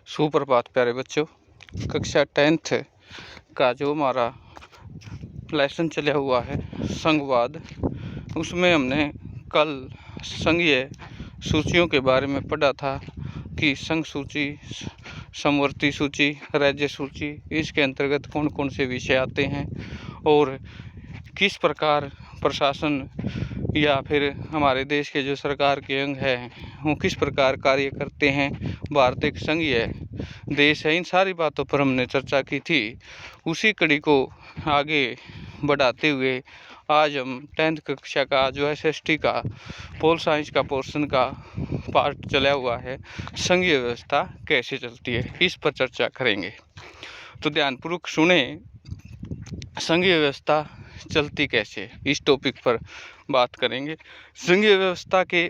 सुप्रभात प्यारे बच्चों। कक्षा 10th का जो हमारा लेसन चला हुआ है संघवाद, उसमें हमने कल संघीय सूचियों के बारे में पढ़ा था कि संघ सूची, समवर्ती सूची, राज्य सूची, इसके अंतर्गत कौन कौन से विषय आते हैं और किस प्रकार प्रशासन या फिर हमारे देश के जो सरकार के अंग हैं वो किस प्रकार कार्य करते हैं। भारत एक संघीय देश है। इन सारी बातों पर हमने चर्चा की थी। उसी कड़ी को आगे बढ़ाते हुए आज हम 10th कक्षा का जो SST का पोल साइंस का पोर्शन का पार्ट चला हुआ है, संघीय व्यवस्था कैसे चलती है, इस पर चर्चा करेंगे। तो ध्यानपूर्वक सुने, संघीय व्यवस्था चलती कैसे, इस टॉपिक पर बात करेंगे। संघीय व्यवस्था के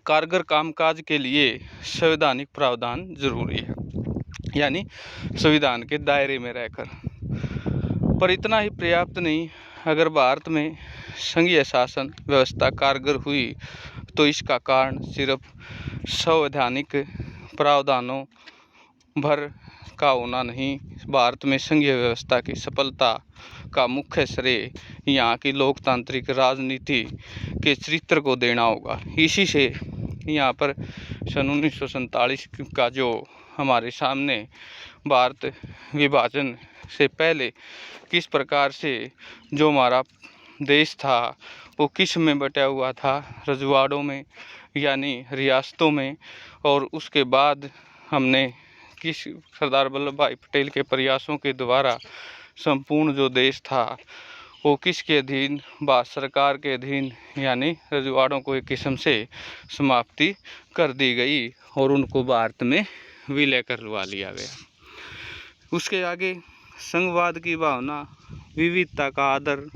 कारगर कामकाज के लिए संवैधानिक प्रावधान जरूरी है, यानी संविधान के दायरे में रहकर, पर इतना ही पर्याप्त नहीं। अगर भारत में संघीय शासन व्यवस्था कारगर हुई तो इसका कारण सिर्फ संवैधानिक प्रावधानों भर का होना नहीं। भारत में संघीय व्यवस्था की सफलता का मुख्य श्रेय यहाँ की लोकतांत्रिक राजनीति के चरित्र को देना होगा। इसी से यहाँ पर सन 1947 का जो हमारे सामने भारत विभाजन से पहले किस प्रकार से जो हमारा देश था वो किस में बटा हुआ था, रजवाड़ों में यानी रियासतों में, और उसके बाद हमने किस सरदार वल्लभ भाई पटेल के प्रयासों के द्वारा संपूर्ण जो देश था वो किसके अधीन, भारत सरकार के अधीन, यानी रजवाड़ों को एक किस्म से समाप्ति कर दी गई और उनको भारत में विलय करवा लिया गया। उसके आगे संघवाद की भावना, विविधता का आदर,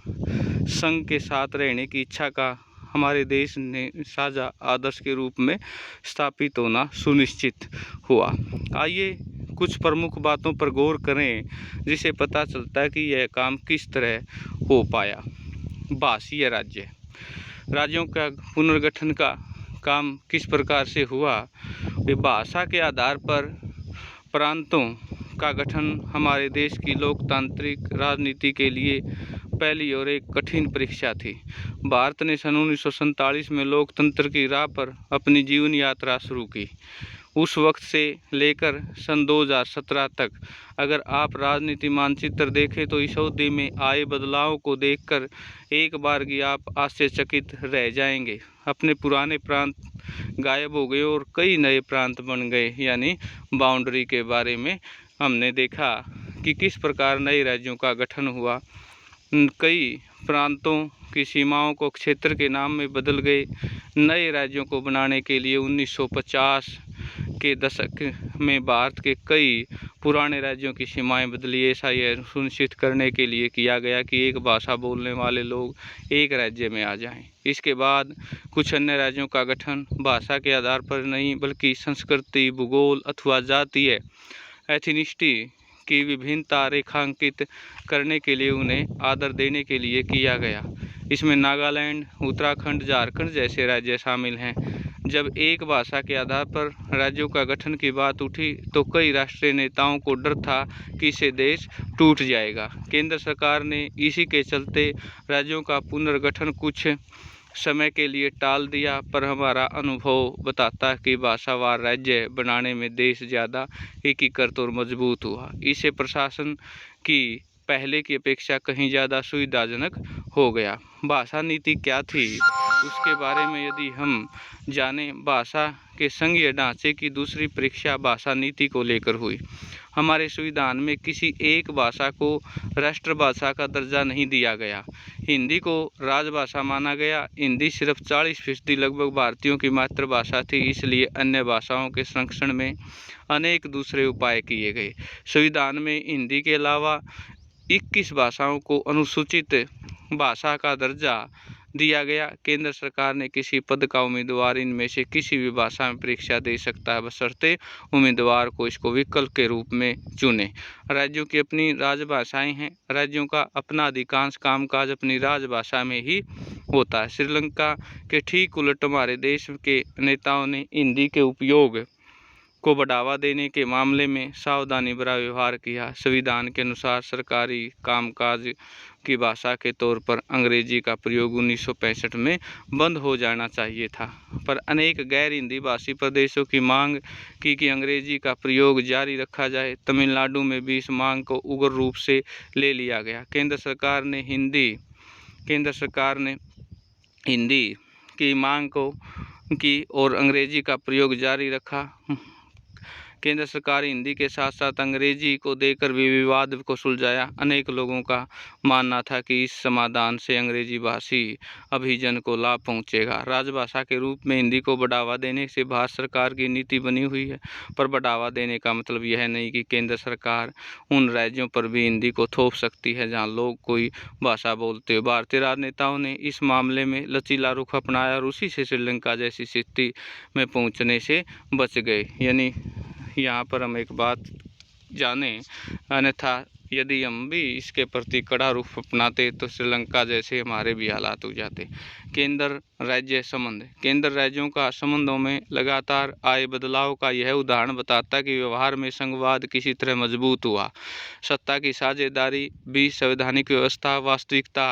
संघ के साथ रहने की इच्छा का हमारे देश ने साझा आदर्श के रूप में स्थापित होना सुनिश्चित हुआ। आइए कुछ प्रमुख बातों पर गौर करें जिसे पता चलता है कि यह काम किस तरह हो पाया। भाषीय राज्य, राज्यों का पुनर्गठन का काम किस प्रकार से हुआ। भाषा के आधार पर प्रांतों का गठन हमारे देश की लोकतांत्रिक राजनीति के लिए पहली और एक कठिन परीक्षा थी। भारत ने सन 1947 में लोकतंत्र की राह पर अपनी जीवन यात्रा शुरू की। उस वक्त से लेकर सन 2017 तक अगर आप राजनीति मानचित्र देखें तो इस अवधि में आए बदलाव को देखकर एक बार की आप आश्चर्यचकित रह जाएंगे। अपने पुराने प्रांत गायब हो गए और कई नए प्रांत बन गए, यानी बाउंड्री के बारे में हमने देखा कि किस प्रकार नए राज्यों का गठन हुआ। कई प्रांतों की सीमाओं को क्षेत्र के नाम में बदल गए। नए राज्यों को बनाने के लिए 1950 के दशक में भारत के कई पुराने राज्यों की सीमाएं बदली। ऐसा यह सुनिश्चित करने के लिए किया गया कि एक भाषा बोलने वाले लोग एक राज्य में आ जाएं। इसके बाद कुछ अन्य राज्यों का गठन भाषा के आधार पर नहीं बल्कि संस्कृति, भूगोल अथवा जातीय एथनिसिटी की विभिन्नता रेखांकित करने के लिए उन्हें आदर देने के लिए किया गया। इसमें नागालैंड, उत्तराखंड, झारखंड जैसे राज्य शामिल हैं। जब एक भाषा के आधार पर राज्यों का गठन की बात उठी तो कई राष्ट्रीय नेताओं को डर था कि इससे देश टूट जाएगा। केंद्र सरकार ने इसी के चलते राज्यों का पुनर्गठन कुछ समय के लिए टाल दिया, पर हमारा अनुभव बताता है कि भाषावार राज्य बनाने में देश ज़्यादा एकीकृत और मजबूत हुआ। इससे प्रशासन की पहले की अपेक्षा कहीं ज़्यादा सुविधाजनक हो गया। भाषा नीति क्या थी उसके बारे में यदि हम जानें, भाषा के संघीय ढांचे की दूसरी परीक्षा भाषा नीति को लेकर हुई। हमारे संविधान में किसी एक भाषा को राष्ट्रभाषा का दर्जा नहीं दिया गया। हिंदी को राजभाषा माना गया। हिंदी सिर्फ 40% लगभग भारतीयों की मातृभाषा थी, इसलिए अन्य भाषाओं के संरक्षण में अनेक दूसरे उपाय किए गए। संविधान में हिंदी के अलावा 21 भाषाओं को अनुसूचित भाषा का दर्जा दिया गया। केंद्र सरकार ने किसी पद का उम्मीदवार इनमें से किसी भी भाषा में परीक्षा दे सकता है, बशर्ते उम्मीदवार को इसको विकल्प के रूप में चुने। राज्यों की अपनी राजभाषाएं हैं। राज्यों का अपना अधिकांश कामकाज अपनी राजभाषा में ही होता है। श्रीलंका के ठीक उलट हमारे देश के नेताओं ने हिंदी के उपयोग को बढ़ावा देने के मामले में सावधानी भरा व्यवहार किया। संविधान के अनुसार सरकारी कामकाज की भाषा के तौर पर अंग्रेजी का प्रयोग 1965 में बंद हो जाना चाहिए था, पर अनेक गैर हिंदी भाषी प्रदेशों की मांग की कि अंग्रेजी का प्रयोग जारी रखा जाए। तमिलनाडु में भी इस मांग को उग्र रूप से ले लिया गया। केंद्र सरकार ने हिंदी की मांग की और अंग्रेजी का प्रयोग जारी रखा। केंद्र सरकार हिंदी के साथ साथ अंग्रेजी को देकर भी विवाद को सुलझाया। अनेक लोगों का मानना था कि इस समाधान से अंग्रेजी भाषी अभिजन को लाभ पहुंचेगा। राजभाषा के रूप में हिंदी को बढ़ावा देने से भारत सरकार की नीति बनी हुई है, पर बढ़ावा देने का मतलब यह नहीं कि केंद्र सरकार उन राज्यों पर भी हिंदी को थोप सकती है जहाँ लोग कोई भाषा बोलते हो। भारतीय राजनेताओं ने इस मामले में लचीला रुख अपनाया और उसी से श्रीलंका जैसी स्थिति में पहुँचने से बच गए। यानी यहाँ पर हम एक बात जाने, अन्यथा यदि हम भी इसके प्रति कड़ा रुख अपनाते तो श्रीलंका जैसे हमारे भी हालात हो जाते। केंद्र राज्य संबंध। केंद्र राज्यों का संबंधों में लगातार आए बदलाव का यह उदाहरण बताता है कि व्यवहार में संघवाद किसी तरह मजबूत हुआ। सत्ता की साझेदारी भी संवैधानिक व्यवस्था वास्तविकता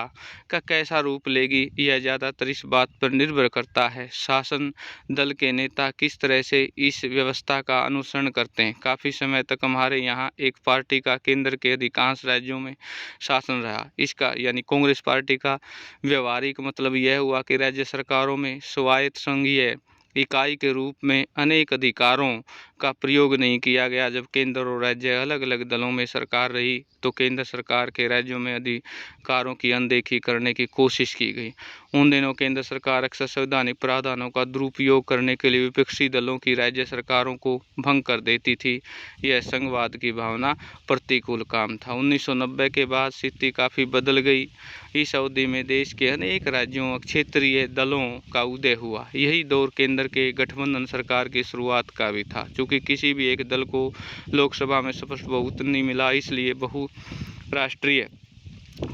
का कैसा रूप लेगी, यह ज़्यादातर इस बात पर निर्भर करता है शासन दल के नेता किस तरह से इस व्यवस्था का अनुसरण करते हैं। काफ़ी समय तक हमारे यहाँ एक पार्टी का केंद्र के अधिकांश राज्यों में शासन रहा। इसका यानी कांग्रेस पार्टी का व्यवहारिक मतलब यह हुआ कि राज्य सरकारों में स्वायत्त संघीय इकाई के रूप में अनेक अधिकारों का प्रयोग नहीं किया गया। जब केंद्र और राज्य अलग अलग दलों में सरकार रही तो केंद्र सरकार के राज्यों में अधिकारों की अनदेखी करने की कोशिश की गई। उन दिनों केंद्र सरकार अक्सर संवैधानिक प्रावधानों का दुरुपयोग करने के लिए विपक्षी दलों की राज्य सरकारों को भंग कर देती थी। यह संघवाद की भावना प्रतिकूल काम था। 1990 के बाद स्थिति काफ़ी बदल गई। इस अवधि में देश के अनेक राज्यों और क्षेत्रीय दलों का उदय हुआ। यही दौर केंद्र के गठबंधन सरकार की शुरुआत का भी था। चूँकि किसी भी एक दल को लोकसभा में स्पष्ट बहुमत नहीं मिला, इसलिए बहुराष्ट्रीय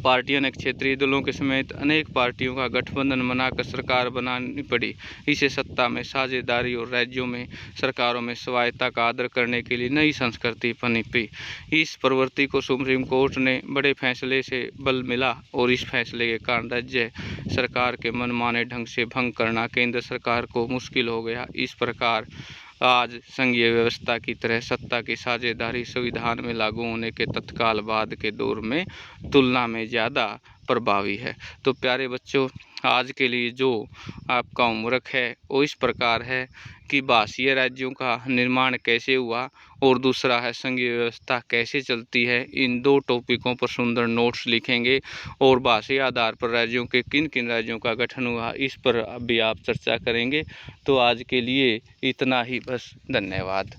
पार्टियों ने क्षेत्रीय दलों के समेत अनेक पार्टियों का गठबंधन बनाकर सरकार बनानी पड़ी। इसे सत्ता में साझेदारी और राज्यों में सरकारों में स्वायत्तता का आदर करने के लिए नई संस्कृति पनपी। इस प्रवृत्ति को सुप्रीम कोर्ट ने बड़े फैसले से बल मिला और इस फैसले के कारण राज्य सरकार के मनमाने ढंग से भंग करना केंद्र सरकार को मुश्किल हो गया। इस प्रकार आज संघीय व्यवस्था की तरह सत्ता की साझेदारी संविधान में लागू होने के तत्काल बाद के दौर में तुलना में ज़्यादा प्रभावी है। तो प्यारे बच्चों, आज के लिए जो आपका होमवर्क है वो इस प्रकार है कि भाषीय राज्यों का निर्माण कैसे हुआ और दूसरा है संघीय व्यवस्था कैसे चलती है। इन दो टॉपिकों पर सुंदर नोट्स लिखेंगे और भाषीय आधार पर राज्यों के किन किन राज्यों का गठन हुआ इस पर भी आप चर्चा करेंगे। तो आज के लिए इतना ही बस। धन्यवाद।